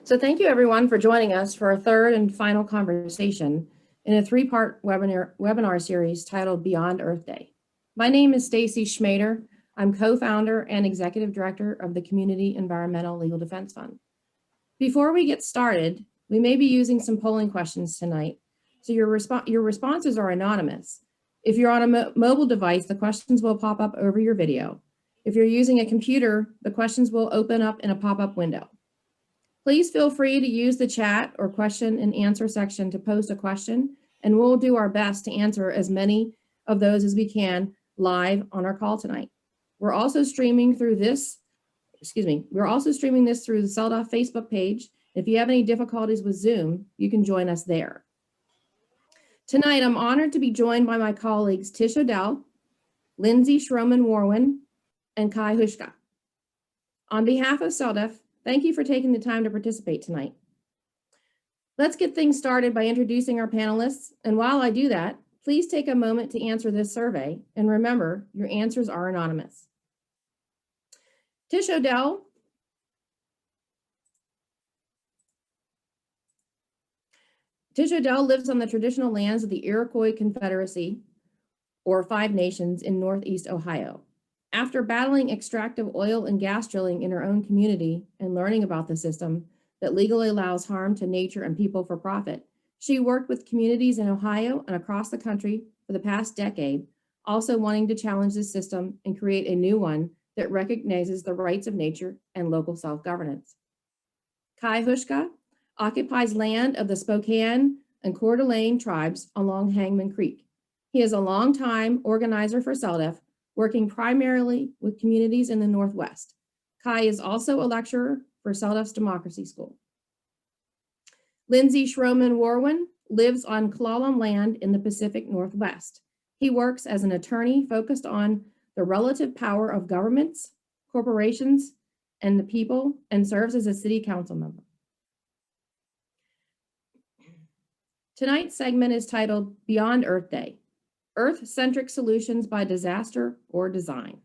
So thank you everyone for joining us for our third and final conversation in a three-part webinar series titled Beyond Earth Day. My name is Stacy Schmader. I'm co-founder and executive director of the Community Environmental Legal Defense Fund. Before we get started, we may be using some polling questions tonight, so your responses are anonymous. If you're on a mobile device, the questions will pop up over your video. If you're using a computer, the questions will open up in a pop-up window. Please feel free to use the chat or question and answer section to post a question, and we'll do our best to answer as many of those as we can live on our call tonight. We're also streaming this through the CELDA Facebook page. If you have any difficulties with Zoom, you can join us there. Tonight, I'm honored to be joined by my colleagues Tish Odell, Lindsay Schroman-Warwin, and Kai Hushka. On behalf of CELDA, thank you for taking the time to participate tonight. Let's get things started by introducing our panelists. And while I do that, please take a moment to answer this survey. And remember, your answers are anonymous. Tish Odell. Tish Odell lives on the traditional lands of the Iroquois Confederacy, or Five Nations, in Northeast Ohio. After battling extractive oil and gas drilling in her own community and learning about the system that legally allows harm to nature and people for profit, she worked with communities in Ohio and across the country for the past decade, also wanting to challenge this system and create a new one that recognizes the rights of nature and local self-governance. Kai Hushka occupies land of the Spokane and Coeur d'Alene tribes along Hangman Creek. He is a longtime organizer for CELDA, working primarily with communities in the Northwest. Kai is also a lecturer for CELDA's Democracy School. Lindsay Schroman-Warwin lives on Klallam land in the Pacific Northwest. He works as an attorney focused on the relative power of governments, corporations, and the people, and serves as a city council member. Tonight's segment is titled Beyond Earth Day: Earth-Centric Solutions by Disaster or Design.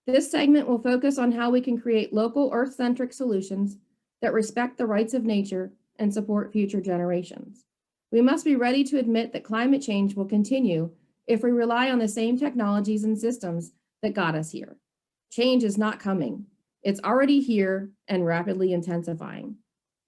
This segment will focus on how we can create local Earth-centric solutions that respect the rights of nature and support future generations. We must be ready to admit that climate change will continue if we rely on the same technologies and systems that got us here. Change is not coming. It's already here and rapidly intensifying.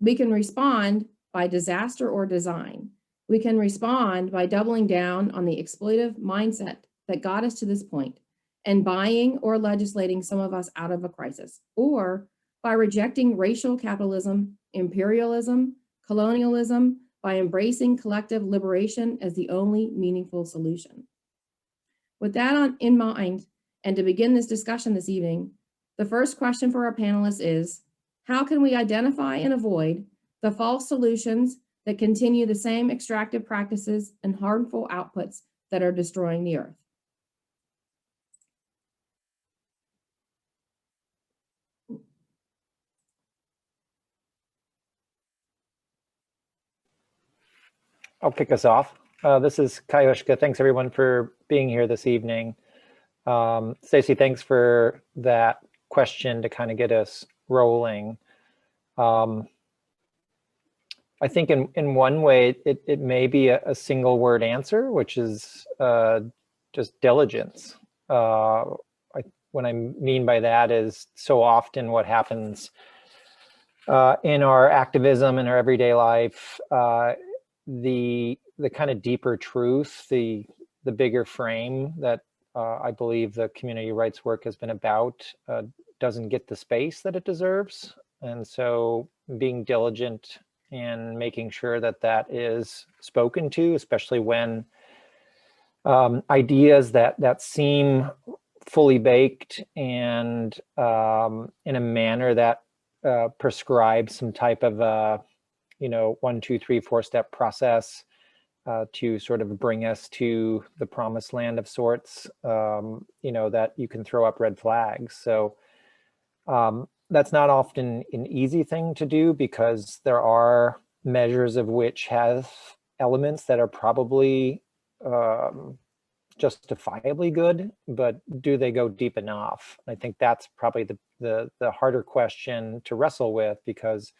We can respond by disaster or design. We can respond by doubling down on the exploitative mindset that got us to this point and buying or legislating some of us out of a crisis, or by rejecting racial capitalism, imperialism, colonialism, by embracing collective liberation as the only meaningful solution. With that in mind, and to begin this discussion this evening, the first question for our panelists is, how can we identify and avoid the false solutions that continue the same extractive practices and harmful outputs that are destroying the earth? I'll kick us off. This is Kai Hushka. Thanks everyone for being here this evening. Stacy, thanks for that question to kind of get us rolling. I think in one way, it may be a single word answer, which is just diligence. What I mean by that is so often what happens in our activism, in our everyday life, the kind of deeper truth, the bigger frame that I believe the community rights work has been about doesn't get the space that it deserves. And so being diligent and making sure that that is spoken to, especially when ideas that seem fully baked and in a manner that prescribes some type of a 1, 2, 3, 4-step process to sort of bring us to the promised land of sorts, that you can throw up red flags. So that's not often an easy thing to do, because there are measures of which have elements that are probably justifiably good, but do they go deep enough? I think that's probably the harder question to wrestle with, because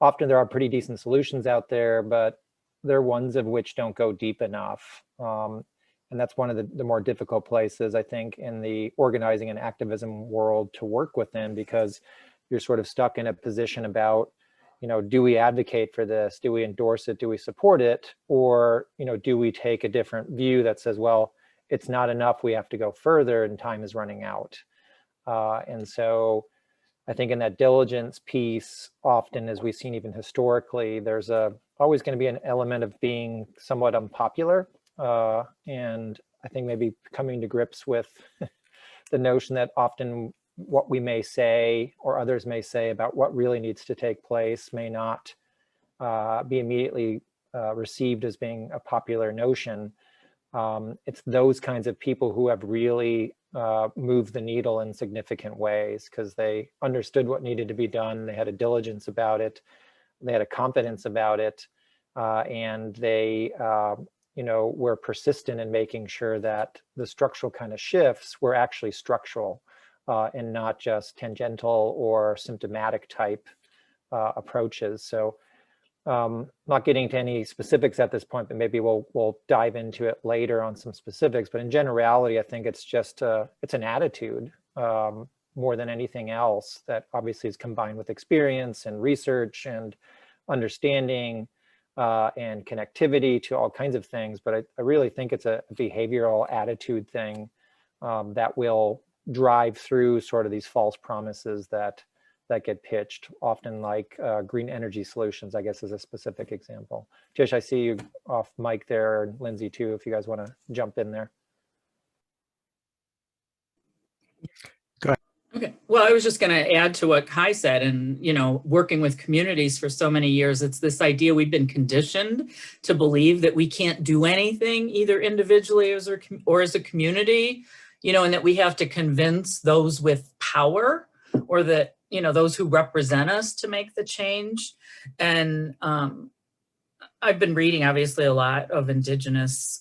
often there are pretty decent solutions out there, but they're ones of which don't go deep enough. And that's one of the more difficult places, I think, in the organizing and activism world to work within, because you're sort of stuck in a position about, do we advocate for this? Do we endorse it? Do we support it? Or, do we take a different view that says, well, it's not enough, we have to go further and time is running out. And so I think in that diligence piece, often, as we've seen even historically, there's always going to be an element of being somewhat unpopular. And I think maybe coming to grips with the notion that often what we may say or others may say about what really needs to take place may not be immediately received as being a popular notion. It's those kinds of people who have really moved the needle in significant ways, because they understood what needed to be done. They had a diligence about it. They had a confidence about it. And they were persistent in making sure that the structural kind of shifts were actually structural and not just tangential or symptomatic type approaches. So not getting to any specifics at this point, but maybe we'll dive into it later on some specifics. But in generality, I think it's just it's an attitude more than anything else that obviously is combined with experience and research and understanding and connectivity to all kinds of things. But I really think it's a behavioral attitude thing that will drive through sort of these false promises that get pitched, often like green energy solutions, I guess, is a specific example. Tish, I see you off mic there, and Lindsay too, if you guys want to jump in there. Go ahead. Okay. Well, I was just going to add to what Kai said, and, working with communities for so many years, it's this idea we've been conditioned to believe that we can't do anything either individually or as a community, and that we have to convince those with power or that, those who represent us to make the change. And I've been reading, obviously, a lot of Indigenous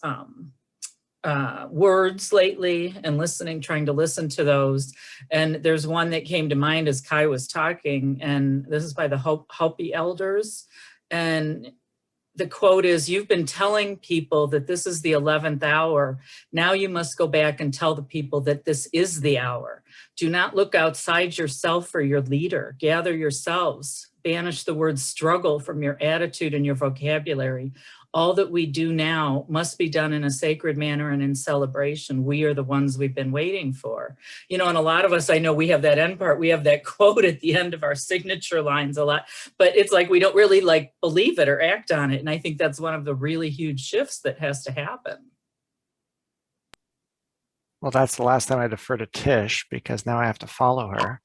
words lately and trying to listen to those. And there's one that came to mind as Kai was talking, and this is by the Hopi elders. And the quote is, "You've been telling people that this is the 11th hour. Now you must go back and tell the people that this is the hour. Do not look outside yourself for your leader. Gather yourselves. Banish the word struggle from your attitude and your vocabulary. All that we do now must be done in a sacred manner and in celebration. We are the ones we've been waiting for." And a lot of us, I know we have that end part, we have that quote at the end of our signature lines a lot, but it's like we don't really believe it or act on it. And I think that's one of the really huge shifts that has to happen. Well, that's the last time I defer to Tish, because now I have to follow her.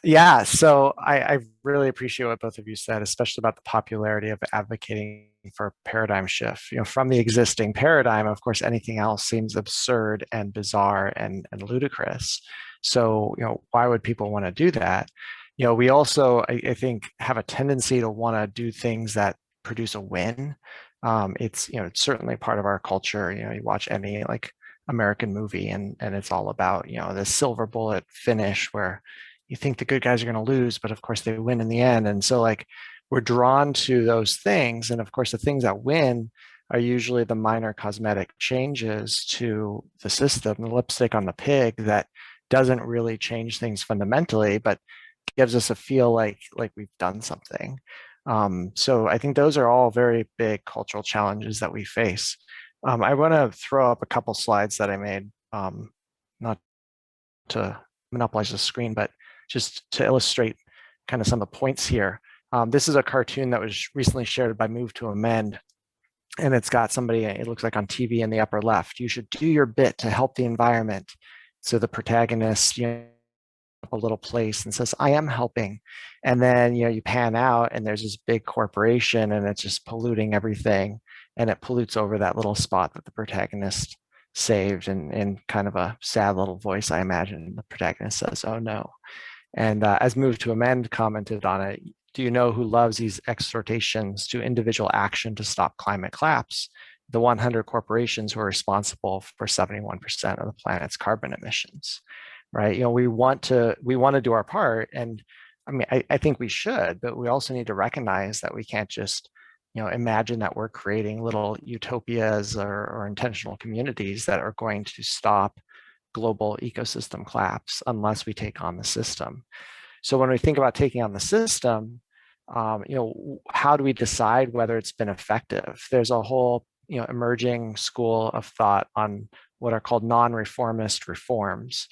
Yeah, so I really appreciate what both of you said, especially about the popularity of advocating for a paradigm shift. From the existing paradigm, of course, anything else seems absurd and bizarre and ludicrous. So, why would people want to do that? We also, I think, have a tendency to want to do things that produce a win. It's certainly part of our culture. You watch any American movie, and it's all about the silver bullet finish where you think the good guys are going to lose, but of course they win in the end. And so we're drawn to those things. And of course, the things that win are usually the minor cosmetic changes to the system, the lipstick on the pig that doesn't really change things fundamentally, but gives us a feel like we've done something. So I think those are all very big cultural challenges that we face. I want to throw up a couple slides that I made, not to monopolize the screen, but just to illustrate kind of some of the points here. This is a cartoon that was recently shared by Move to Amend, and it's got somebody, it looks like on TV in the upper left, "You should do your bit to help the environment." So the protagonist, a little place and says, "I am helping." And then, you pan out and there's this big corporation and it's just polluting everything. And it pollutes over that little spot that the protagonist saved. And in kind of a sad little voice, I imagine the protagonist says, "Oh no." And as Move to Amend commented on it, "Do you know who loves these exhortations to individual action to stop climate collapse? The 100 corporations who are responsible for 71% of the planet's carbon emissions." Right? We want to do our part, and I mean, I think we should, but we also need to recognize that we can't just, imagine that we're creating little utopias or intentional communities that are going to stop global ecosystem collapse unless we take on the system. So when we think about taking on the system, how do we decide whether it's been effective? There's a whole, emerging school of thought on what are called non-reformist reforms,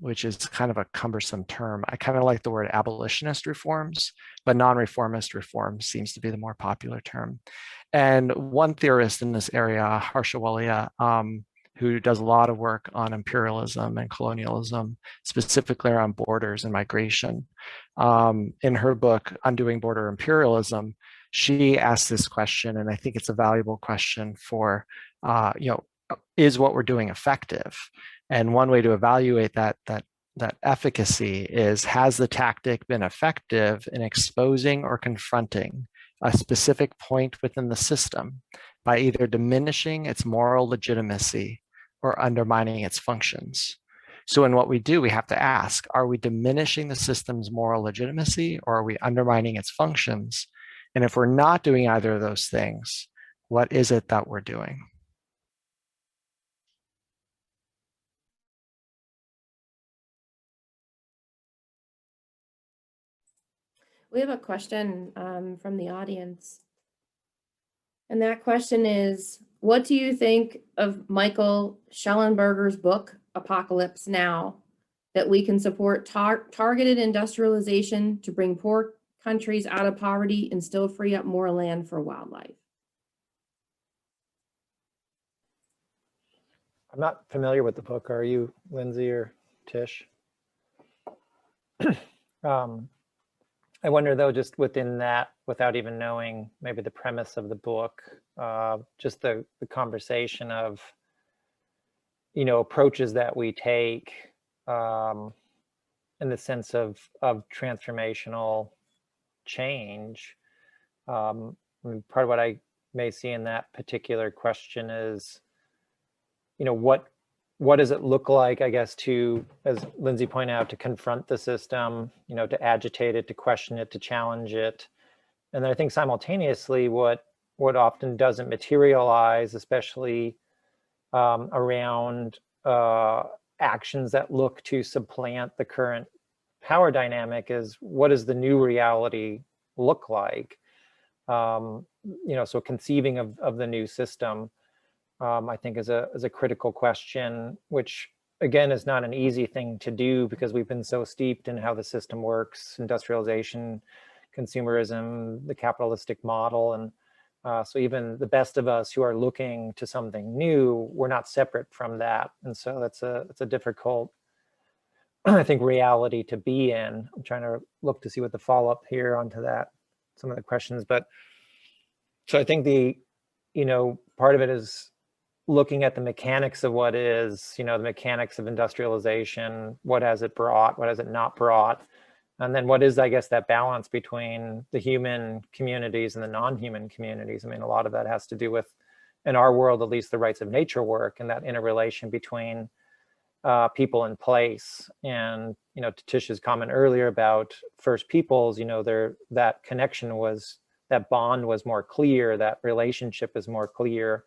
which is kind of a cumbersome term. I kind of like the word abolitionist reforms, but non-reformist reforms seems to be the more popular term. And one theorist in this area, Harsha Walia, who does a lot of work on imperialism and colonialism, specifically around borders and migration. In her book, Undoing Border Imperialism, she asked this question, and I think it's a valuable question for, is what we're doing effective? And one way to evaluate that efficacy is, has the tactic been effective in exposing or confronting a specific point within the system by either diminishing its moral legitimacy or undermining its functions? So in what we do, we have to ask, are we diminishing the system's moral legitimacy, or are we undermining its functions? And if we're not doing either of those things, what is it that we're doing? We have a question from the audience. And that question is, what do you think of Michael Schellenberger's book, Apocalypse Now, that we can support targeted industrialization to bring poor countries out of poverty and still free up more land for wildlife? I'm not familiar with the book. Are you, Lindsay or Tish? I wonder though, just within that, without even knowing maybe the premise of the book, just the conversation of, approaches that we take in the sense of transformational change. I mean, part of what I may see in that particular question is, what does it look like, I guess, to, as Lindsay pointed out, to confront the system, to agitate it, to question it, to challenge it. And then I think simultaneously what often doesn't materialize, especially around actions that look to supplant the current power dynamic, is what does the new reality look like? So conceiving of the new system, I think is a critical question, which again is not an easy thing to do because we've been so steeped in how the system works, industrialization, consumerism, the capitalistic model. And so even the best of us who are looking to something new, we're not separate from that. And so that's a difficult, I think, reality to be in. I'm trying to look to see what the follow-up here onto that, some of the questions. But so I think the, part of it is looking at the mechanics of what is, the mechanics of industrialization, what has it brought, what has it not brought? And then what is, I guess, that balance between the human communities and the non-human communities? I mean, a lot of that has to do with, in our world, at least, the rights of nature work and that interrelation between people and place. And, to Tish's comment earlier about First Peoples, that connection was, that bond was more clear, that relationship is more clear.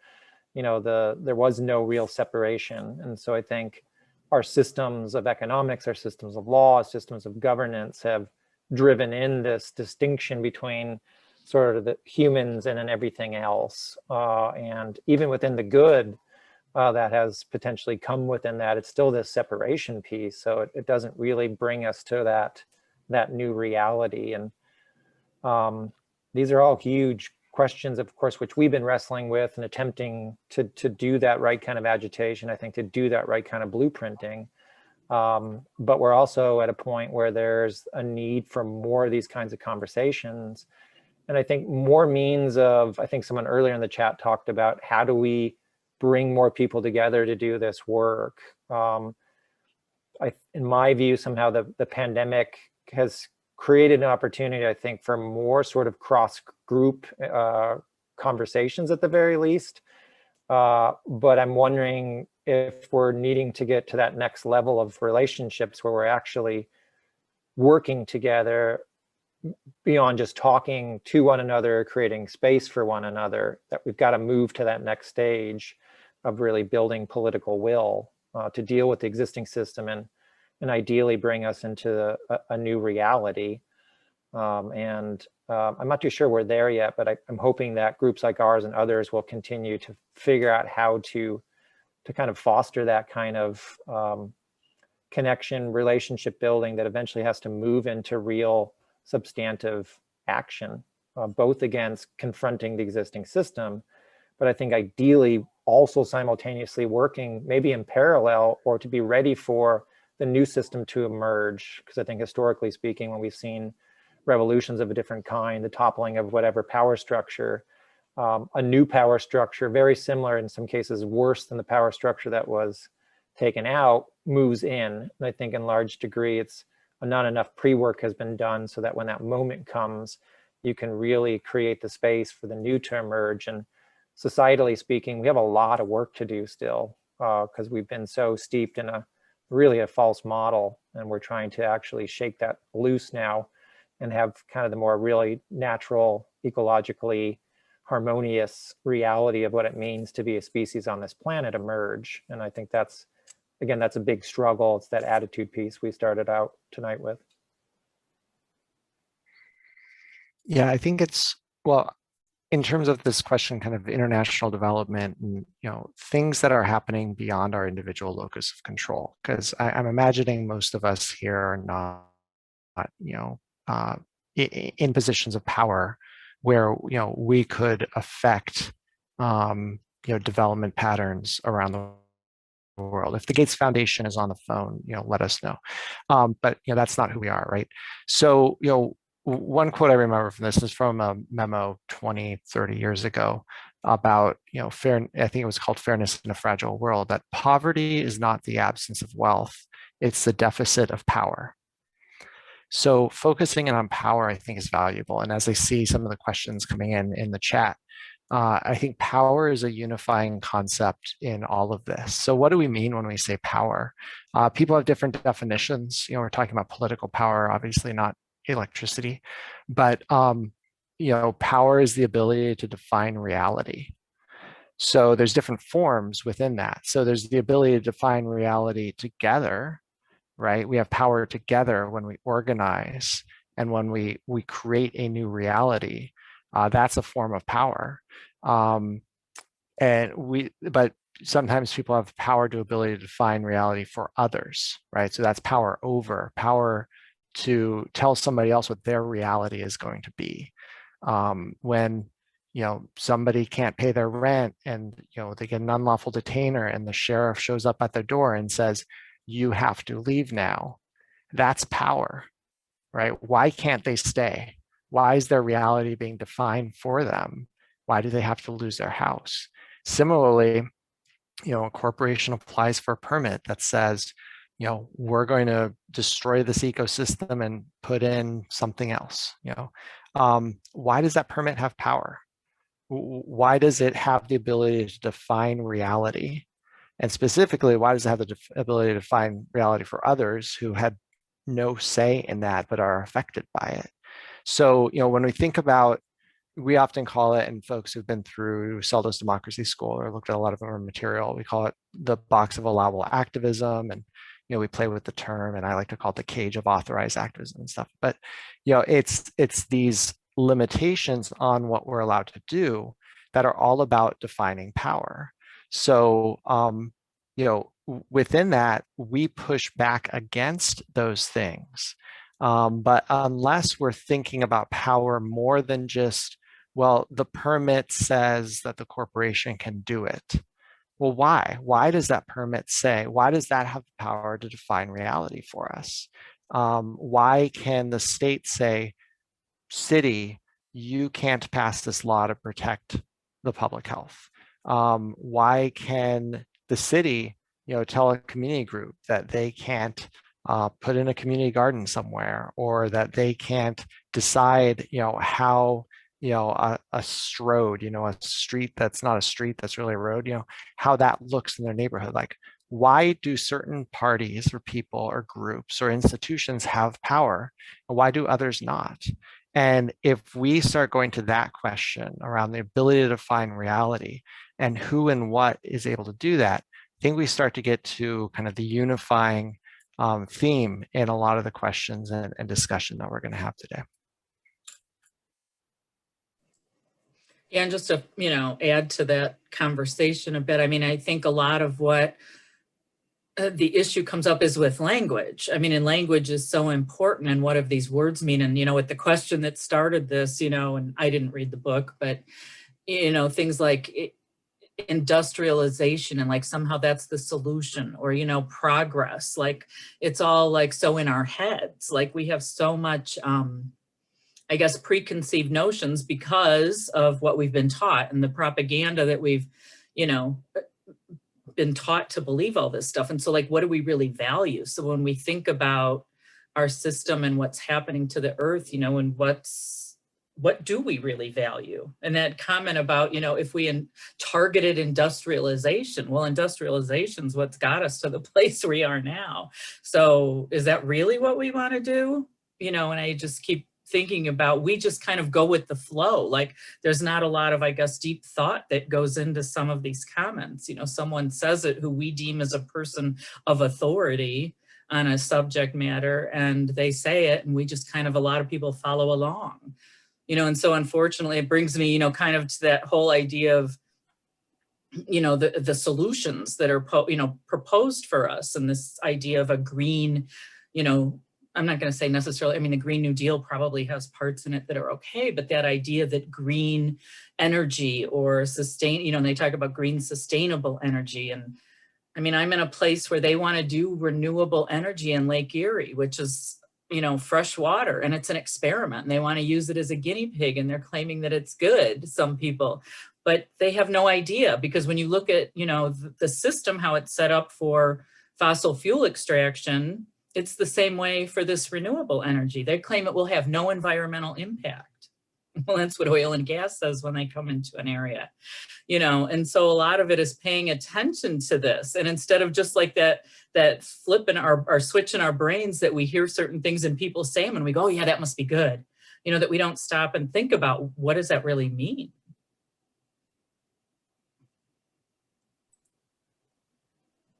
There was no real separation. And so I think our systems of economics, our systems of law, systems of governance have driven in this distinction between sort of the humans and then everything else. And even within the good that has potentially come within that, it's still this separation piece. So it doesn't really bring us to that new reality. And these are all huge questions, of course, which we've been wrestling with and attempting to do that right kind of agitation, I think, to do that right kind of blueprinting. But we're also at a point where there's a need for more of these kinds of conversations. And I think more means of, I think someone earlier in the chat talked about, how do we bring more people together to do this work? In my view, somehow the pandemic has created an opportunity, I think, for more sort of cross-group conversations at the very least. But I'm wondering if we're needing to get to that next level of relationships where we're actually working together beyond just talking to one another, creating space for one another, that we've got to move to that next stage of really building political will to deal with the existing system and ideally bring us into a new reality. I'm not too sure we're there yet, but I'm hoping that groups like ours and others will continue to figure out how to kind of foster that kind of connection, relationship building that eventually has to move into real substantive action, both against confronting the existing system, but I think ideally also simultaneously working maybe in parallel or to be ready for the new system to emerge. Because I think historically speaking, when we've seen revolutions of a different kind, the toppling of whatever power structure, a new power structure, very similar, in some cases worse than the power structure that was taken out, moves in. And I think in large degree, it's not enough pre-work has been done so that when that moment comes, you can really create the space for the new to emerge. And societally speaking, we have a lot of work to do still because we've been so steeped in really a false model, and we're trying to actually shake that loose now and have kind of the more really natural, ecologically harmonious reality of what it means to be a species on this planet emerge. And I think that's, again, that's a big struggle. It's that attitude piece we started out tonight with. Yeah, I think it's, well, in terms of this question, kind of international development and, things that are happening beyond our individual locus of control, because I'm imagining most of us here are not, in positions of power where, we could affect, development patterns around the world. If the Gates Foundation is on the phone, let us know. But that's not who we are, right? So, one quote I remember from this is from a memo 20, 30 years ago about, fair, I think it was called Fairness in a Fragile World, that poverty is not the absence of wealth, it's the deficit of power. So focusing in on power, I think, is valuable. And as I see some of the questions coming in the chat, I think power is a unifying concept in all of this. So what do we mean when we say power? People have different definitions. We're talking about political power, obviously not electricity, but power is the ability to define reality. So there's different forms within that. So there's the ability to define reality together, right? We have power together when we organize and when we create a new reality. That's a form of power. But sometimes people have power to ability to define reality for others, right? So that's power over, power to tell somebody else what their reality is going to be. When somebody can't pay their rent and they get an unlawful detainer and the sheriff shows up at their door and says, you have to leave now. That's power, right? Why can't they stay? Why is their reality being defined for them? Why do they have to lose their house? Similarly, a corporation applies for a permit that says, we're going to destroy this ecosystem and put in something else. Why does that permit have power? Why does it have the ability to define reality? And specifically, why does it have the ability to define reality for others who had no say in that but are affected by it? So, when we think about, we often call it, and folks who've been through Seldo's Democracy School or looked at a lot of our material, we call it the box of allowable activism. And, we play with the term, and I like to call it the cage of authorized activism and stuff. But, it's these limitations on what we're allowed to do that are all about defining power. So, within that, we push back against those things. But unless we're thinking about power more than just, well, the permit says that the corporation can do it. Well, why? Why does that permit say? Why does that have the power to define reality for us? Why can the state say, city, you can't pass this law to protect the public health? Why can the city, tell a community group that they can't put in a community garden somewhere, or that they can't decide, how, a strode, a street that's not a street, that's really a road, how that looks in their neighborhood? Like, why do certain parties or people or groups or institutions have power, and why do others not? And if we start going to that question around the ability to define reality and who and what is able to do that, I think we start to get to kind of the unifying theme in a lot of the questions and discussion that we're going to have today. Yeah, and just to, add to that conversation a bit, I mean, I think a lot of what the issue comes up is with language. I mean, and language is so important, and what do these words mean? And, with the question that started this, and I didn't read the book, but, things like industrialization and like somehow that's the solution, or, progress, like it's all like so in our heads, like we have so much, I guess, preconceived notions because of what we've been taught and the propaganda that we've, been taught to believe all this stuff. And so like, what do we really value? So when we think about our system and what's happening to the earth, and what do we really value? And that comment about, if we targeted industrialization, well, industrialization is what's got us to the place we are now. So is that really what we want to do? And I just keep thinking about, we just kind of go with the flow. Like there's not a lot of, I guess, deep thought that goes into some of these comments. Someone says it who we deem as a person of authority on a subject matter, and they say it, and we just kind of, a lot of people follow along, and so unfortunately it brings me, kind of to that whole idea of, the solutions that are, proposed for us, and this idea of a green, I'm not going to say necessarily, I mean, the Green New Deal probably has parts in it that are okay, but that idea that green energy or sustain, they talk about green sustainable energy. And I mean, I'm in a place where they want to do renewable energy in Lake Erie, which is, fresh water, and it's an experiment, and they want to use it as a guinea pig, and they're claiming that it's good, some people, but they have no idea, because when you look at, the system, how it's set up for fossil fuel extraction, it's the same way for this renewable energy. They claim it will have no environmental impact. Well, that's what oil and gas says when they come into an area, and so a lot of it is paying attention to this. And instead of just like that flip in our switch in our brains that we hear certain things and people say them and we go, oh yeah, that must be good. That we don't stop and think about, what does that really mean?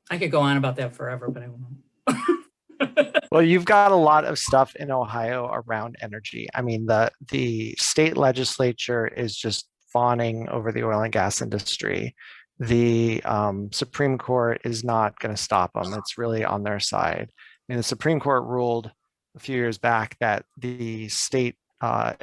I could go on about that forever, but I won't. Well, you've got a lot of stuff in Ohio around energy. I mean, the state legislature is just fawning over the oil and gas industry. The Supreme Court is not going to stop them. It's really on their side. I mean, the Supreme Court ruled a few years back that the state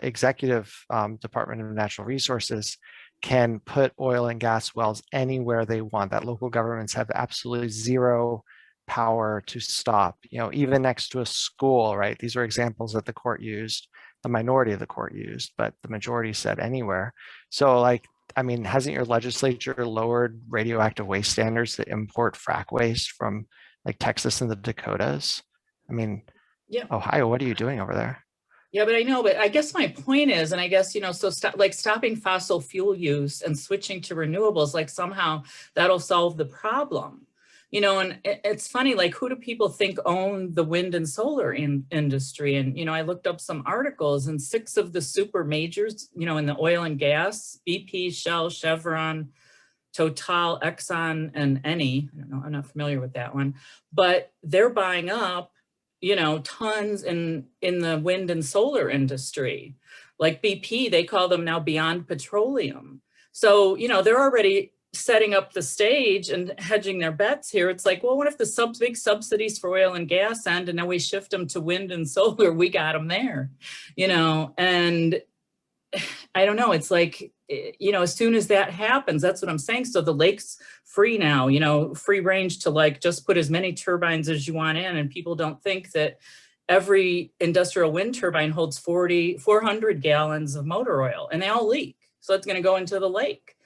executive Department of Natural Resources can put oil and gas wells anywhere they want, that local governments have absolutely zero power to stop, even next to a school, right? These are examples that the court used, the minority of the court used, but the majority said anywhere. So like, I mean, hasn't your legislature lowered radioactive waste standards to import frack waste from like Texas and the Dakotas? I mean, yeah. Ohio, what are you doing over there? Yeah, but I know, but I guess my point is, and I guess, so stopping fossil fuel use and switching to renewables, like somehow that'll solve the problem. And it's funny, like, who do people think own the wind and solar industry? And, I looked up some articles, and 6 of the super majors, in the oil and gas, BP, Shell, Chevron, Total, Exxon, and Eni, I don't know, I'm not familiar with that one, but they're buying up, tons in the wind and solar industry. Like BP, they call them now Beyond Petroleum. So, they're already setting up the stage and hedging their bets here. It's like, well, what if the big subsidies for oil and gas end, and then we shift them to wind and solar? We got them there, and I don't know. It's like, as soon as that happens, that's what I'm saying. So the lake's free now, free range to like just put as many turbines as you want in. And people don't think that every industrial wind turbine holds 400 gallons of motor oil, and they all leak. So it's going to go into the lake.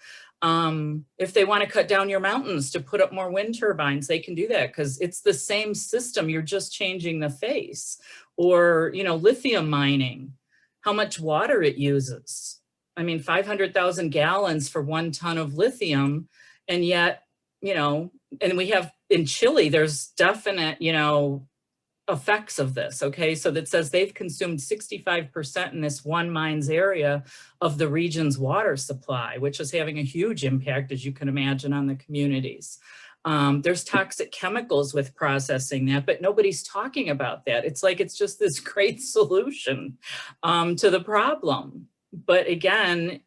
If they want to cut down your mountains to put up more wind turbines, they can do that because it's the same system. You're just changing the face. Or, lithium mining, how much water it uses. I mean, 500,000 gallons for 1 ton of lithium. And yet, and we have in Chile, there's definite, you know, effects of this, okay? So that says they've consumed 65% in this one mines area of the region's water supply, which is having a huge impact, as you can imagine, on the communities. There's toxic chemicals with processing that, but nobody's talking about that. It's like, it's just this great solution to the problem. But again,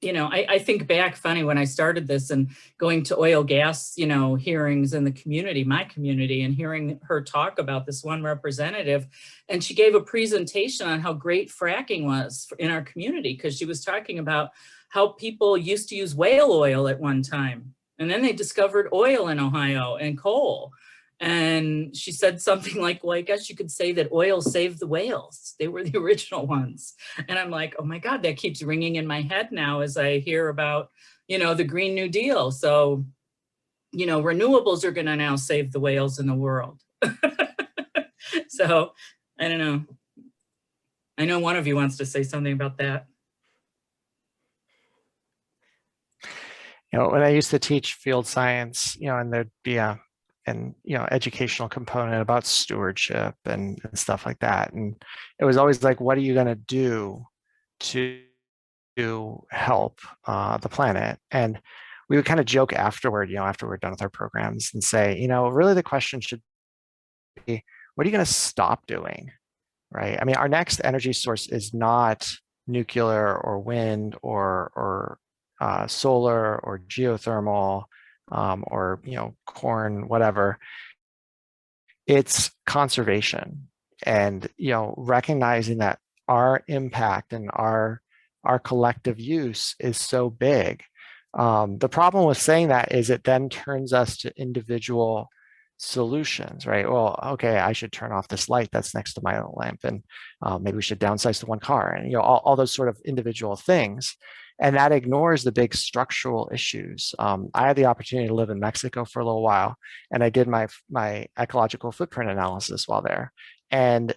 you know, I think back, funny, when I started this and going to oil gas, you know, hearings in the community, my community, and hearing her talk about this one representative, and she gave a presentation on how great fracking was in our community, because she was talking about how people used to use whale oil at one time. And then they discovered oil in Ohio and coal. And she said something like, well, I guess you could say that oil saved the whales. They were the original ones. And I'm like, oh my God, that keeps ringing in my head now as I hear about, you know, the Green New Deal. So, you know, renewables are going to now save the whales in the world. So, I don't know. I know one of you wants to say something about that. You know, when I used to teach field science, you know, and there'd be educational component about stewardship and stuff like that. And it was always like, what are you going to do to help the planet? And we would kind of joke afterward, you know, after we're done with our programs, and say, you know, really the question should be, what are you going to stop doing? Right? I mean, our next energy source is not nuclear or wind or solar or geothermal, or, you know, corn, whatever. It's conservation, and, you know, recognizing that our impact and our collective use is so big. The problem with saying that is it then turns us to individual solutions, right? Well, okay, I should turn off this light that's next to my lamp, and maybe we should downsize to one car, and, you know, all those sort of individual things. And that ignores the big structural issues. I had the opportunity to live in Mexico for a little while, and I did my ecological footprint analysis while there. And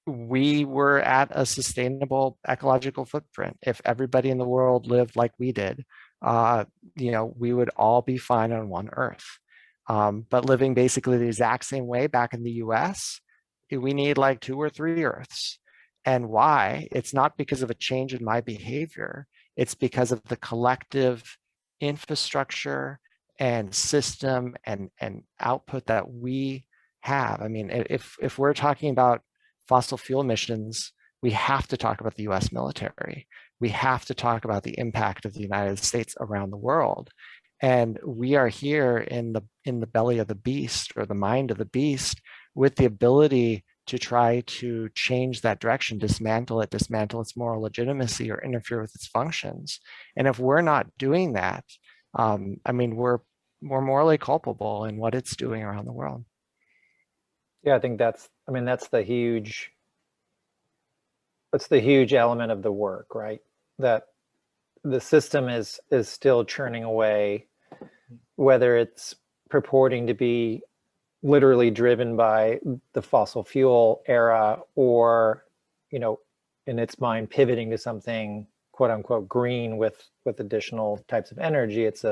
we were at a sustainable ecological footprint. If everybody in the world lived like we did, you know, we would all be fine on one Earth. But living basically the exact same way back in the US, we need like 2 or 3 Earths. And why? It's not because of a change in my behavior. It's because of the collective infrastructure and system and output that we have. I mean, if we're talking about fossil fuel emissions, we have to talk about the US military. We have to talk about the impact of the United States around the world. And we are here in the belly of the beast, or the mind of the beast, with the ability to try to change that direction, dismantle its moral legitimacy, or interfere with its functions. And if we're not doing that, I mean, we're morally culpable in what it's doing around the world. Yeah, I think that's the huge element of the work, right? That the system is still churning away, whether it's purporting to be literally driven by the fossil fuel era, or, you know, in its mind pivoting to something quote unquote green with additional types of energy. It's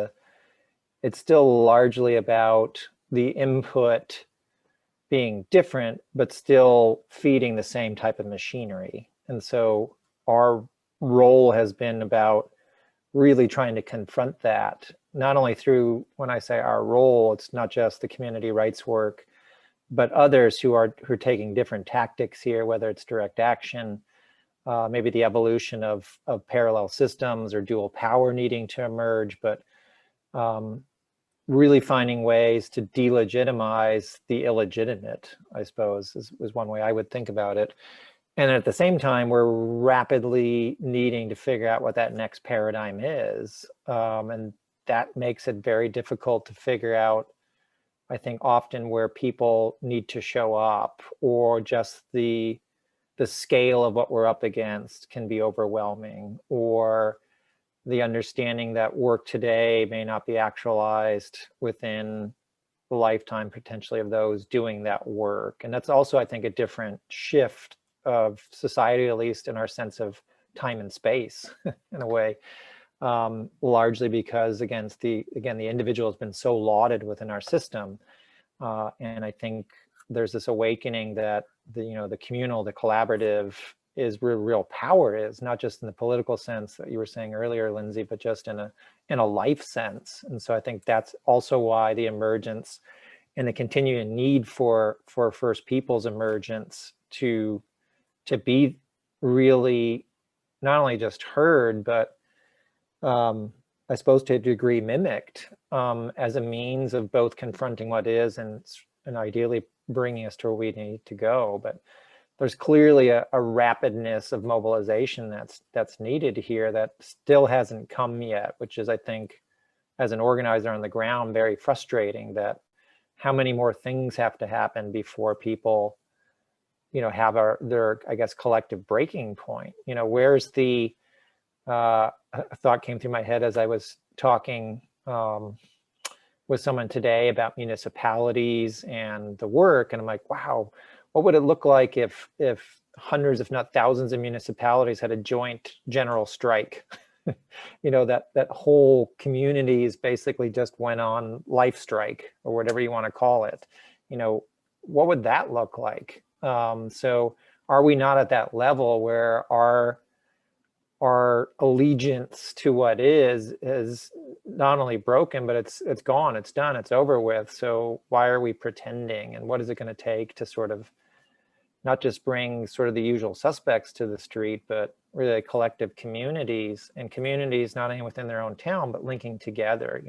still largely about the input being different, but still feeding the same type of machinery. And so our role has been about really trying to confront that, not only through, when I say our role, it's not just the community rights work, but others who are taking different tactics here, whether it's direct action, maybe the evolution of parallel systems or dual power needing to emerge, but really finding ways to delegitimize the illegitimate, I suppose, is one way I would think about it. And at the same time, we're rapidly needing to figure out what that next paradigm is. And that makes it very difficult to figure out, I think, often where people need to show up, or just the scale of what we're up against can be overwhelming, or the understanding that work today may not be actualized within the lifetime potentially of those doing that work. And that's also, I think, a different shift of society, at least in our sense of time and space in a way. largely because again, the individual has been so lauded within our system. And I think there's this awakening that the communal, the collaborative is where real power is, not just in the political sense that you were saying earlier, Lindsay, but just in a life sense. And so I think that's also why the emergence and the continuing need for First Peoples emergence to be really not only just heard, but I suppose to a degree mimicked as a means of both confronting what is and ideally bringing us to where we need to go. But there's clearly a rapidness of mobilization that's needed here that still hasn't come yet, which is, I think, as an organizer on the ground, very frustrating that how many more things have to happen before people, have their, I guess, collective breaking point. Where's the, a thought came through my head as I was talking with someone today about municipalities and the work. And I'm like, wow, what would it look like if hundreds, if not thousands of municipalities had a joint general strike? That whole communities basically just went on life strike or whatever you want to call it. What would that look like? So are we not at that level where our allegiance to what is not only broken, but it's gone, it's done, it's over with. So why are we pretending? And what is it going to take to sort of not just bring sort of the usual suspects to the street, but really collective communities, and communities not only within their own town, but linking together?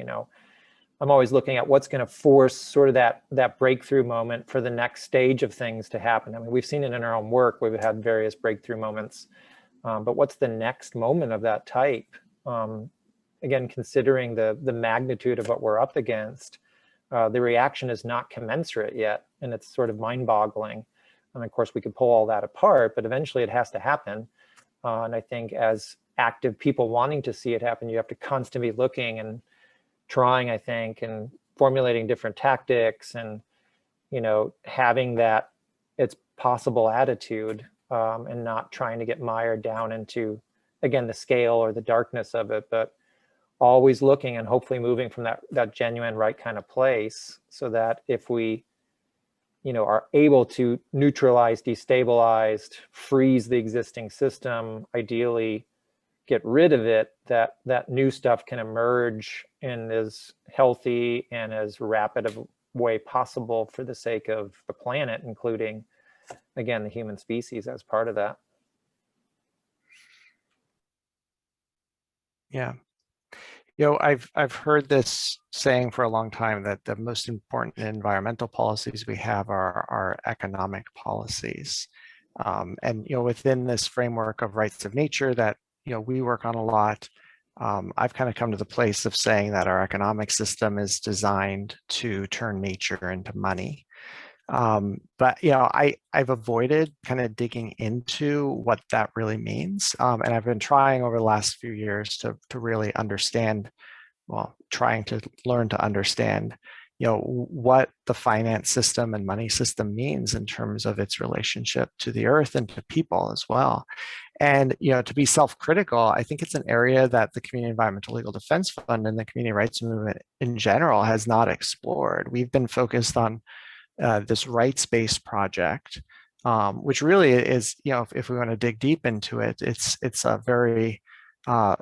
I'm always looking at what's going to force sort of that breakthrough moment for the next stage of things to happen. I mean, we've seen it in our own work. We've had various breakthrough moments. But what's the next moment of that type? Again, considering the magnitude of what we're up against, the reaction is not commensurate yet, and it's sort of mind-boggling. And of course, we could pull all that apart, but eventually it has to happen. And I think as active people wanting to see it happen, you have to constantly be looking and trying, I think, and formulating different tactics and, having that it's possible attitude. And not trying to get mired down into, again, the scale or the darkness of it, but always looking and hopefully moving from that genuine right kind of place, so that if we, are able to neutralize, destabilize, freeze the existing system, ideally get rid of it, that new stuff can emerge in as healthy and as rapid a way possible for the sake of the planet, including, again, the human species as part of that. Yeah. I've heard this saying for a long time that the most important environmental policies we have are economic policies. And within this framework of rights of nature that we work on a lot, I've kind of come to the place of saying that our economic system is designed to turn nature into money. But I've avoided kind of digging into what that really means. And I've been trying over the last few years to really understand, trying to learn to understand, what the finance system and money system means in terms of its relationship to the earth and to people as well. And, to be self-critical, I think it's an area that the Community Environmental Legal Defense Fund and the community rights movement in general has not explored. We've been focused on this rights-based project, which really is, if we want to dig deep into it, it's a very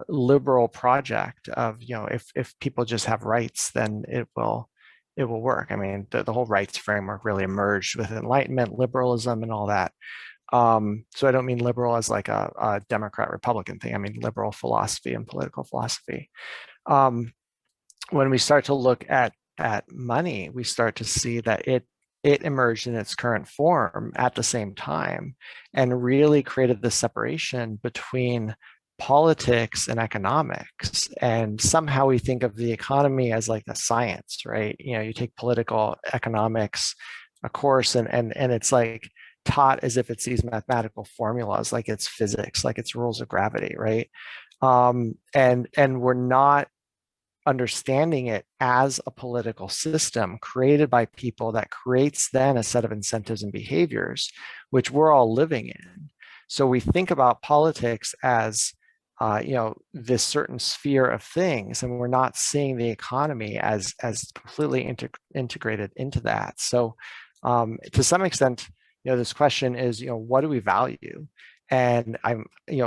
liberal project of, if people just have rights, then it will work. I mean, the whole rights framework really emerged with Enlightenment, liberalism, and all that. So I don't mean liberal as like a Democrat-Republican thing. I mean liberal philosophy and political philosophy. When we start to look at money, we start to see that it emerged in its current form at the same time and really created the separation between politics and economics. And somehow we think of the economy as like a science, right? You take political economics, a course, and it's like taught as if it's these mathematical formulas, like it's physics, like it's rules of gravity, right? And we're not understanding it as a political system created by people that creates then a set of incentives and behaviors, which we're all living in. So we think about politics as this certain sphere of things, and we're not seeing the economy as completely integrated into that. So to some extent, this question is, what do we value? And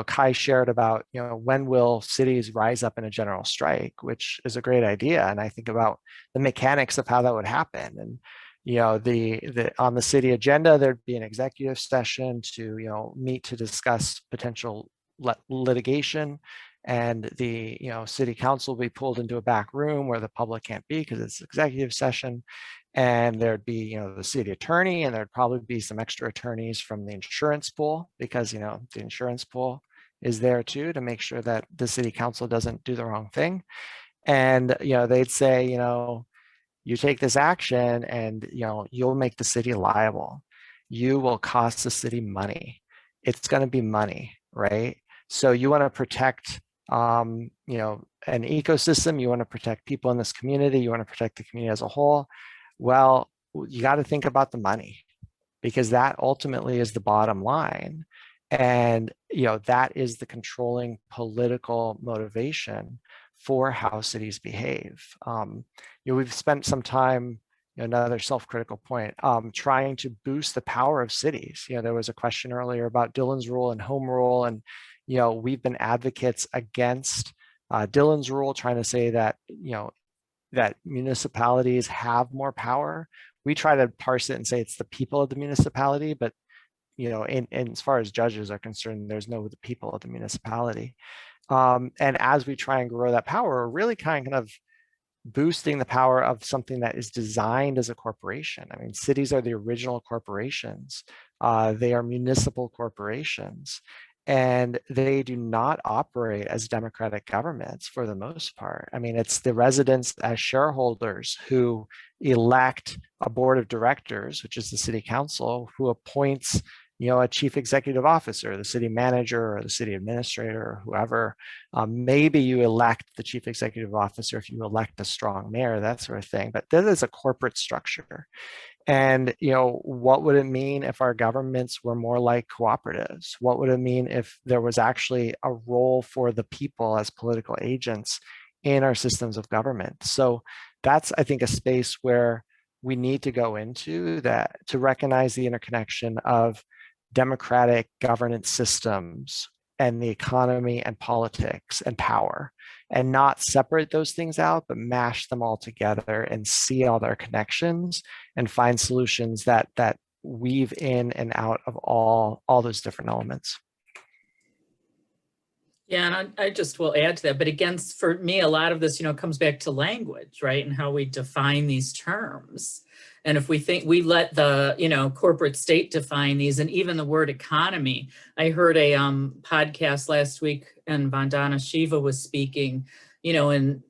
Kai shared about, when will cities rise up in a general strike, which is a great idea. And I think about the mechanics of how that would happen. And, on the city agenda, there'd be an executive session to, meet to discuss potential litigation, and the city council will be pulled into a back room where the public can't be because it's executive session, and there'd be the city attorney, and there'd probably be some extra attorneys from the insurance pool, because the insurance pool is there too to make sure that the city council doesn't do the wrong thing. And they'd say, you take this action and you'll make the city liable, you will cost the city money, it's going to be money, right? So you want to protect an ecosystem, you want to protect people in this community, you want to protect the community as a whole. Well, you got to think about the money, because that ultimately is the bottom line. And that is the controlling political motivation for how cities behave. We've spent some time, another self-critical point, trying to boost the power of cities. There was a question earlier about Dillon's rule and home rule, and we've been advocates against Dillon's rule, trying to say that that municipalities have more power. We try to parse it and say it's the people of the municipality, but in as far as judges are concerned, there's no the people of the municipality. And as we try and grow that power, we're really kind of boosting the power of something that is designed as a corporation. I mean, cities are the original corporations. They are municipal corporations, and they do not operate as democratic governments for the most part. I mean, it's the residents as shareholders who elect a board of directors, which is the city council, who appoints a chief executive officer, the city manager or the city administrator or whoever. Maybe you elect the chief executive officer if you elect a strong mayor, that sort of thing. But that is a corporate structure. And what would it mean if our governments were more like cooperatives? What would it mean if there was actually a role for the people as political agents in our systems of government? So that's, I think, a space where we need to go into that, to recognize the interconnection of democratic governance systems and the economy and politics and power, and not separate those things out, but mash them all together and see all their connections and find solutions that weave in and out of all those different elements. Yeah, and I just will add to that. But again, for me, a lot of this, comes back to language, right? And how we define these terms. And if we think we let the, corporate state define these, and even the word economy. I heard a podcast last week, and Vandana Shiva was speaking, and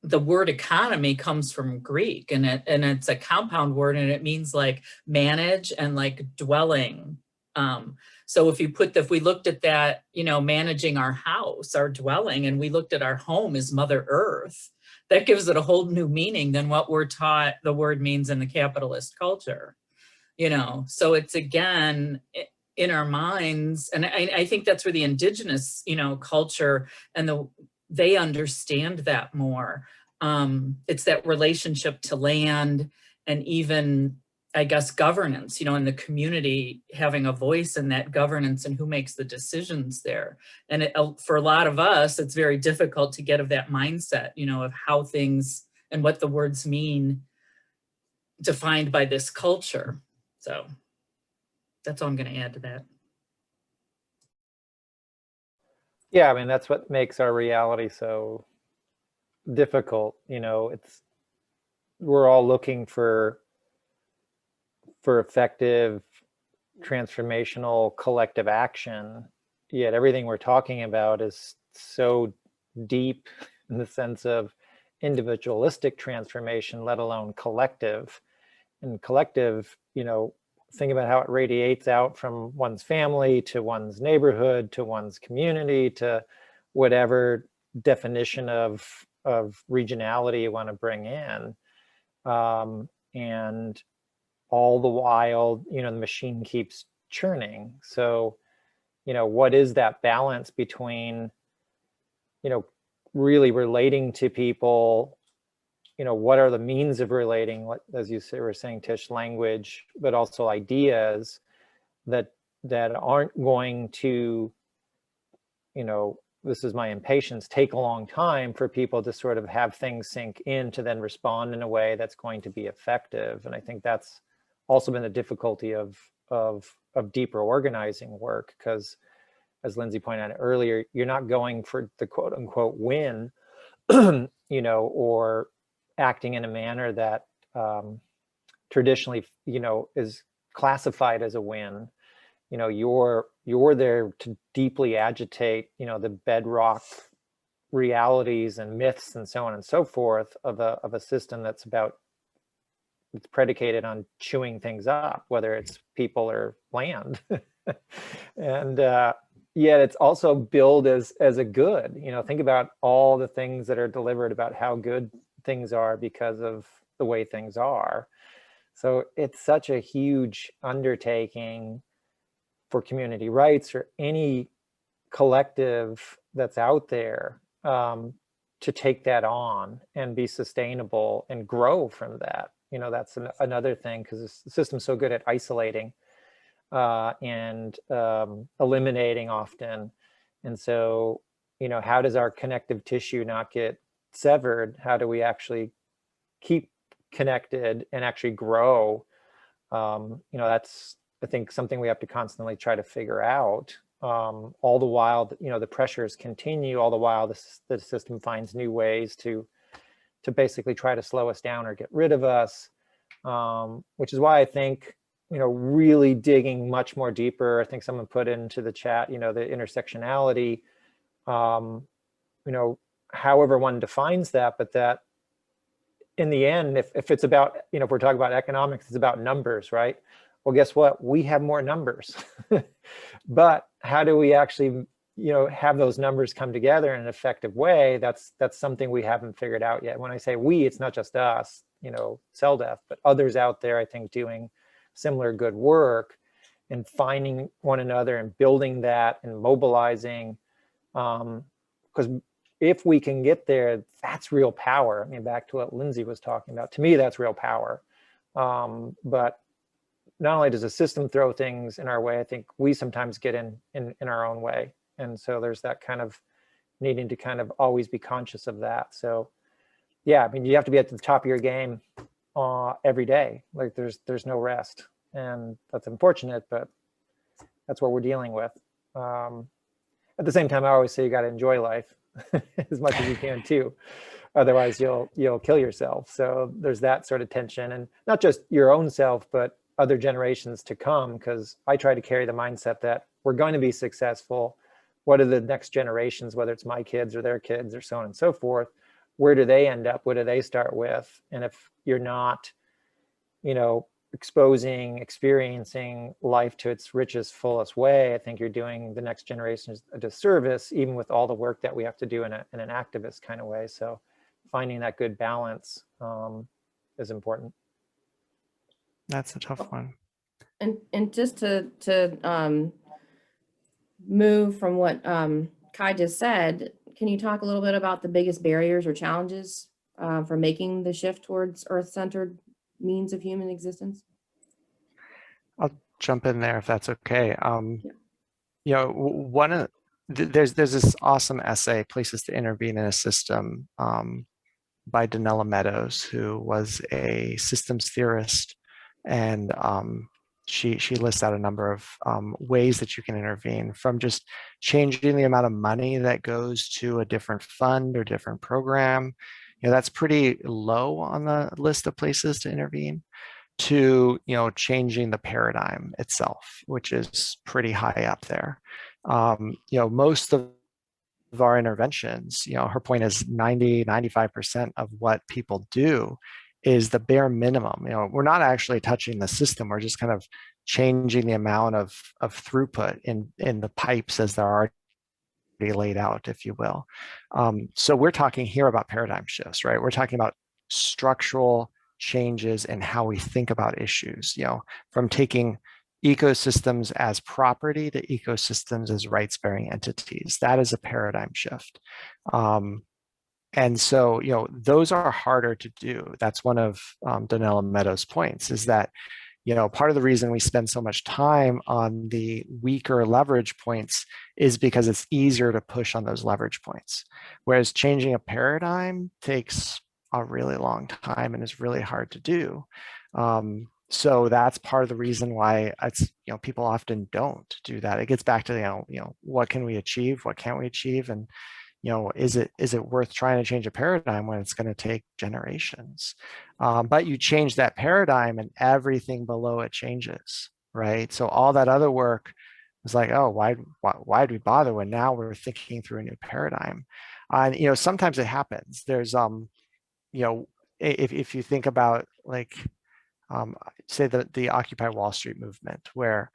the word economy comes from Greek, and it's a compound word, and it means like manage and like dwelling. So if we looked at that, managing our house, our dwelling, and we looked at our home as Mother Earth, that gives it a whole new meaning than what we're taught the word means in the capitalist culture. So it's, again, in our minds, and I think that's where the indigenous, culture and they understand that more. It's that relationship to land, and even, I guess, governance, and the community having a voice in that governance and who makes the decisions there. And for a lot of us, it's very difficult to get of that mindset, of how things and what the words mean defined by this culture. So that's all I'm going to add to that. Yeah, I mean, that's what makes our reality so difficult. We're all looking for effective transformational collective action, yet everything we're talking about is so deep in the sense of individualistic transformation, let alone collective. And collective, think about how it radiates out from one's family to one's neighborhood to one's community to whatever definition of regionality you want to bring in. And all the while, the machine keeps churning. So what is that balance between, really relating to people, what are the means of relating, as you were saying, Tish, language, but also ideas that aren't going to, this is my impatience, take a long time for people to sort of have things sink in to then respond in a way that's going to be effective. And I think that's also been the difficulty of deeper organizing work, because as Lindsay pointed out earlier, you're not going for the quote unquote win, or acting in a manner that traditionally, is classified as a win. You're there to deeply agitate, the bedrock realities and myths and so on and so forth of a system it's predicated on chewing things up, whether it's people or land. And yet it's also billed as a good. Think about all the things that are delivered about how good things are because of the way things are. So it's such a huge undertaking for community rights or any collective that's out there to take that on and be sustainable and grow from that. That's another thing, because the system's so good at isolating and eliminating often. And so, how does our connective tissue not get severed? How do we actually keep connected and actually grow? That's, I think, something we have to constantly try to figure out. All the while, the pressures continue, all the while the system finds new ways to basically try to slow us down or get rid of us, which is why I think, really digging much more deeper. I think someone put into the chat, the intersectionality, however one defines that, but that in the end, if it's about, if we're talking about economics, it's about numbers, right? Well, guess what? We have more numbers, but how do we actually, have those numbers come together in an effective way? That's something we haven't figured out yet. When I say we, it's not just us, CELDEF, but others out there, I think, doing similar good work and finding one another and building that and mobilizing. Because if we can get there, that's real power. I mean, back to what Lindsay was talking about, to me, that's real power. But not only does the system throw things in our way, I think we sometimes get in our own way. And so there's that kind of needing to kind of always be conscious of that. So yeah, I mean, you have to be at the top of your game every day. Like there's no rest, and that's unfortunate, but that's what we're dealing with. At the same time, I always say you got to enjoy life as much as you can too. Otherwise you'll kill yourself. So there's that sort of tension, and not just your own self, but other generations to come, because I try to carry the mindset that we're going to be successful. What are the next generations, whether it's my kids or their kids or so on and so forth, where do they end up? What do they start with? And if you're not, experiencing life to its richest, fullest way, I think you're doing the next generation a disservice, even with all the work that we have to do in an activist kind of way. So finding that good balance is important. That's a tough one. And just to move from what Kai just said, can you talk a little bit about the biggest barriers or challenges for making the shift towards Earth-centered means of human existence? I'll jump in there if that's okay. Yeah. There's this awesome essay, Places to Intervene in a System, by Donella Meadows, who was a systems theorist, and she lists out a number of ways that you can intervene, from just changing the amount of money that goes to a different fund or different program. That's pretty low on the list of places to intervene, to changing the paradigm itself, which is pretty high up there. Most of our interventions, her point is 95% of what people do is the bare minimum. We're not actually touching the system. We're just kind of changing the amount of throughput in the pipes as they're already laid out, if you will. So we're talking here about paradigm shifts, right? We're talking about structural changes in how we think about issues, from taking, ecosystems as property to ecosystems as rights-bearing entities. That is a paradigm shift. And so, those are harder to do. That's one of Donella Meadows' points, is that, part of the reason we spend so much time on the weaker leverage points is because it's easier to push on those leverage points. Whereas changing a paradigm takes a really long time and is really hard to do. So that's part of the reason why it's, people often don't do that. It gets back to, what can we achieve? What can't we achieve? And, is it worth trying to change a paradigm when it's going to take generations? But you change that paradigm and everything below it changes, right? So all that other work was like, oh, why'd we bother when now we're thinking through a new paradigm? And, sometimes it happens. There's, if you think about like, say the Occupy Wall Street movement, where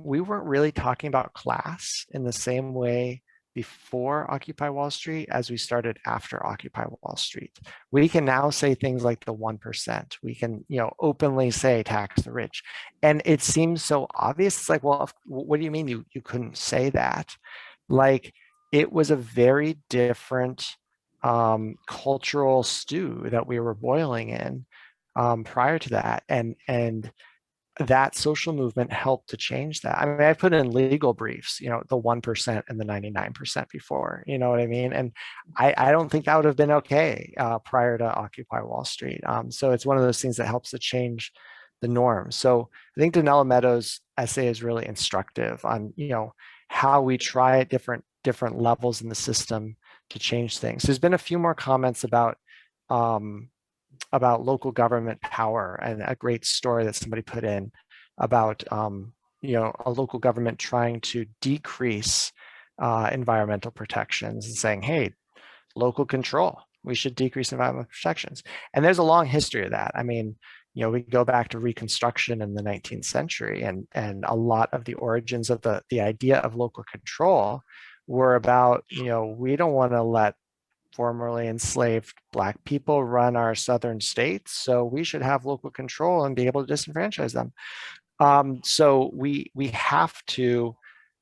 we weren't really talking about class in the same way before Occupy Wall Street as we started after Occupy Wall Street. We can now say things like the 1%. We can, openly say tax the rich. And it seems so obvious. It's like, well, what do you mean you couldn't say that? Like, it was a very different cultural stew that we were boiling in prior to that. And that social movement helped to change that. I mean, I put in legal briefs, the 1% and the 99% before, you know what I mean? And I don't think that would have been okay prior to Occupy Wall Street. So it's one of those things that helps to change the norm. So I think Donella Meadows' essay is really instructive on, how we try at different levels in the system to change things. There's been a few more comments about local government power, and a great story that somebody put in about a local government trying to decrease environmental protections and saying, hey, local control, we should decrease environmental protections. And there's a long history of that. I mean, we go back to Reconstruction in the 19th century, and a lot of the origins of the idea of local control were about, we don't want to let formerly enslaved Black people run our southern states, so we should have local control and be able to disenfranchise them. So we have to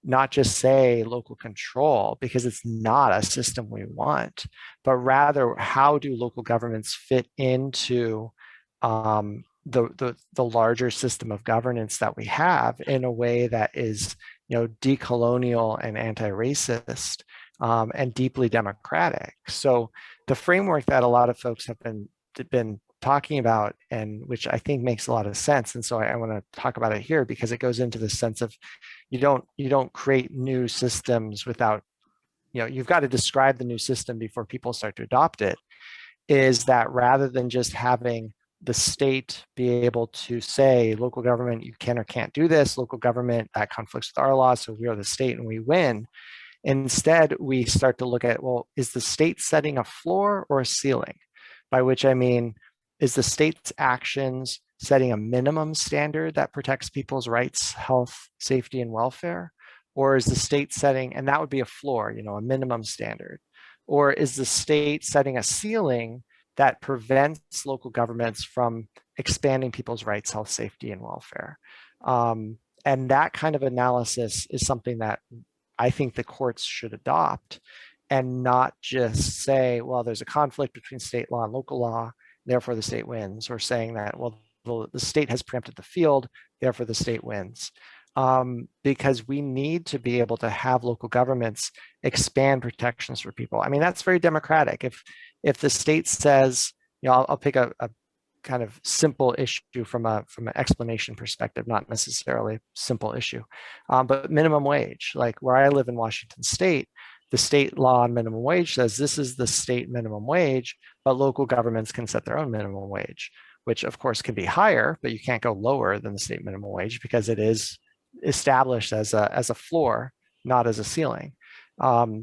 not just say local control, because it's not a system we want, but rather how do local governments fit into the larger system of governance that we have in a way that is, decolonial and anti-racist, and deeply democratic. So the framework that a lot of folks have been talking about, and which I think makes a lot of sense, and so I want to talk about it here because it goes into the sense of you don't create new systems without, you've got to describe the new system before people start to adopt it, is that rather than just having the state be able to say, local government, you can or can't do this, local government, that conflicts with our laws, so we are the state and we win. Instead, we start to look at, well, is the state setting a floor or a ceiling? By which I mean, is the state's actions setting a minimum standard that protects people's rights, health, safety, and welfare? Or is the state setting, and that would be a floor, a minimum standard? Or is the state setting a ceiling that prevents local governments from expanding people's rights, health, safety, and welfare? And that kind of analysis is something that I think the courts should adopt, and not just say, well, there's a conflict between state law and local law, therefore the state wins, or saying that, well, the state has preempted the field, therefore the state wins. Because we need to be able to have local governments expand protections for people. I mean, that's very democratic. If the state says, I'll pick a kind of simple issue from an explanation perspective, not necessarily simple issue, but minimum wage. Like where I live in Washington State, the state law on minimum wage says this is the state minimum wage, but local governments can set their own minimum wage, which of course can be higher, but you can't go lower than the state minimum wage because it is established as a floor, not as a ceiling.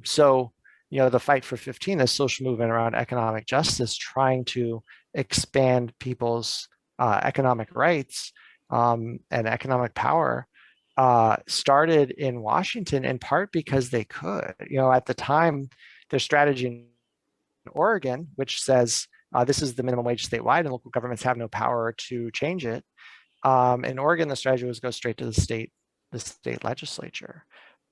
So, the Fight for 15, this social movement around economic justice, trying to expand people's economic rights and economic power, started in Washington in part because they could. At the time, their strategy in Oregon, which says this is the minimum wage statewide and local governments have no power to change it, In Oregon, the strategy was go straight to the state legislature.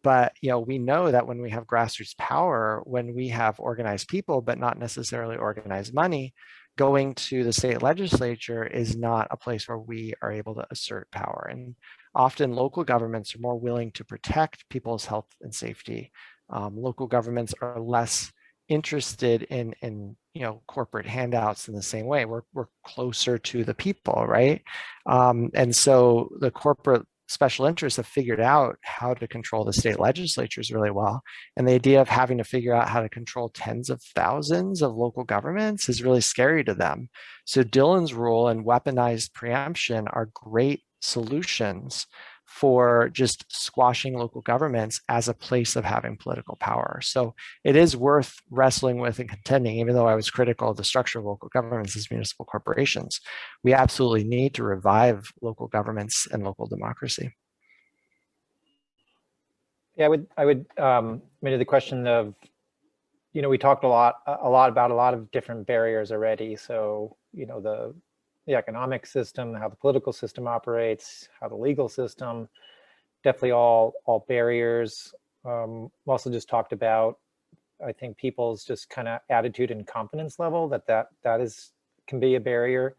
But we know that when we have grassroots power, when we have organized people, but not necessarily organized money, going to the state legislature is not a place where we are able to assert power. And often local governments are more willing to protect people's health and safety. Local governments are less interested in corporate handouts in the same way. We're closer to the people, right? And so the corporate special interests have figured out how to control the state legislatures really well. And the idea of having to figure out how to control tens of thousands of local governments is really scary to them. So Dillon's rule and weaponized preemption are great solutions for just squashing local governments as a place of having political power. So it is worth wrestling with and contending, even though I was critical of the structure of local governments as municipal corporations. We absolutely need to revive local governments and local democracy. Yeah, I would maybe the question of, we talked a lot about a lot of different barriers already. So, the economic system, how the political system operates, how the legal system, definitely all barriers. Also just talked about, I think, people's just kind of attitude and confidence level, that can be a barrier.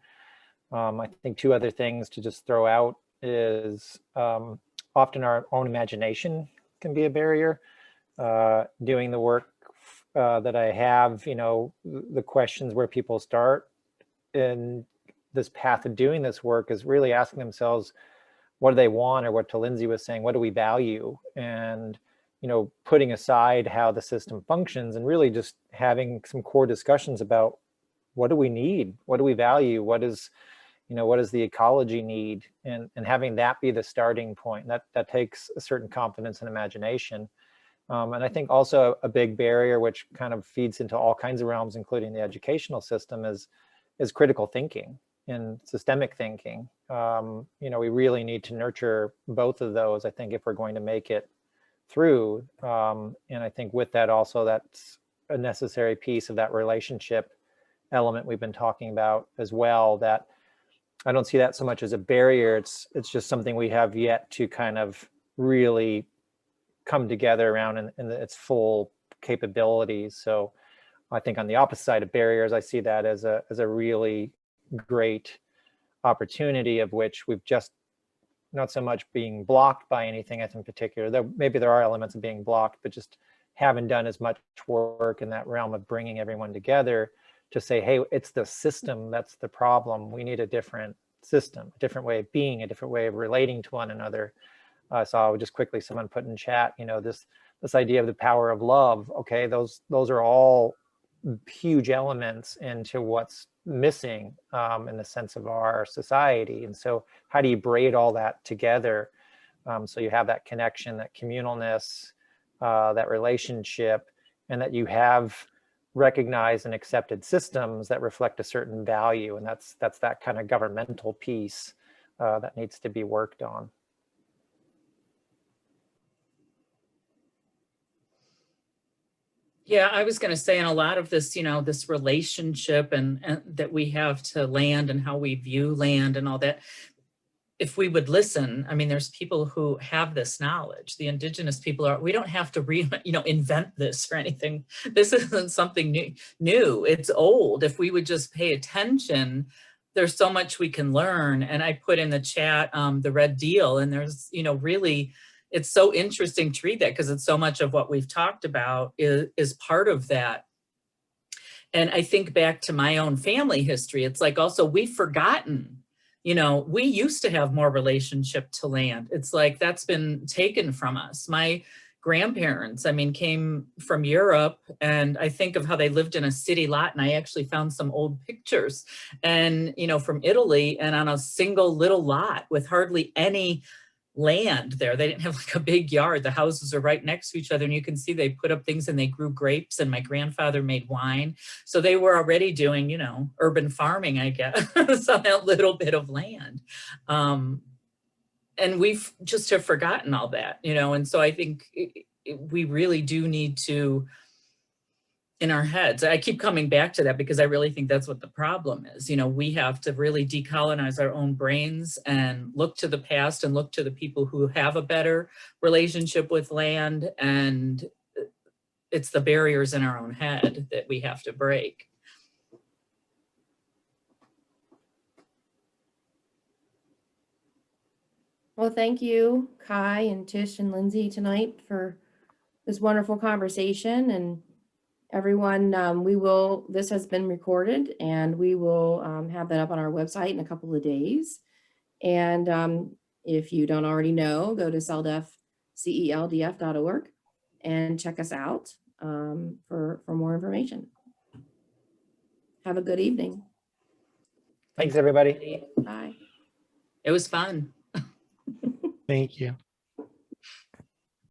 I think two other things to just throw out is often our own imagination can be a barrier. Doing the work that I have, the questions where people start in this path of doing this work is really asking themselves, what do they want? Or what to Lindsay was saying, what do we value? And, putting aside how the system functions and really just having some core discussions about what do we need? What do we value? What does the ecology need? And having that be the starting point. That takes a certain confidence and imagination. And I think also a big barrier, which kind of feeds into all kinds of realms, including the educational system, is critical thinking and systemic thinking. We really need to nurture both of those, I think, if we're going to make it through. And I think with that also, that's a necessary piece of that relationship element we've been talking about as well, that I don't see that so much as a barrier. It's just something we have yet to kind of really come together around in its full capabilities. So I think on the opposite side of barriers, I see that as a really great opportunity, of which we've just not so much being blocked by anything in particular, though maybe there are elements of being blocked, but just haven't done as much work in that realm of bringing everyone together to say, hey, it's the system that's the problem. We need a different system, a different way of being, a different way of relating to one another. So I would just quickly, someone put in chat, this idea of the power of love. Okay, those are all huge elements into what's missing in the sense of our society. And so how do you braid all that together so you have that connection, that communalness, that relationship, and that you have recognized and accepted systems that reflect a certain value? And that's that kind of governmental piece that needs to be worked on. Yeah, I was going to say, in a lot of this, this relationship and that we have to land and how we view land and all that, if we would listen, I mean, there's people who have this knowledge. The indigenous people we don't have to invent this or anything. This isn't something new. It's old. If we would just pay attention, there's so much we can learn. And I put in the chat the Red Deal, and there's, really, it's so interesting to read that because it's so much of what we've talked about is part of that. And I think back to my own family history. It's like also we've forgotten, we used to have more relationship to land. It's like that's been taken from us. My grandparents, came from Europe, and I think of how they lived in a city lot, and I actually found some old pictures and, from Italy, and on a single little lot with hardly any land there. They didn't have like a big yard. The houses are right next to each other, and you can see they put up things and they grew grapes, and my grandfather made wine. So they were already doing, urban farming, I guess, on that little bit of land. And we've just have forgotten all that, and so I think we really do need to in our heads. I keep coming back to that because I really think that's what the problem is. You know, we have to really decolonize our own brains and look to the past and look to the people who have a better relationship with land. And it's the barriers in our own head that we have to break. Well, thank you, Kai and Tish and Lindsay tonight for this wonderful conversation. And everyone, this has been recorded and we will have that up on our website in a couple of days. And if you don't already know, go to celdf.org and check us out for more information. Have a good evening. Thanks, everybody. Bye. It was fun. Thank you.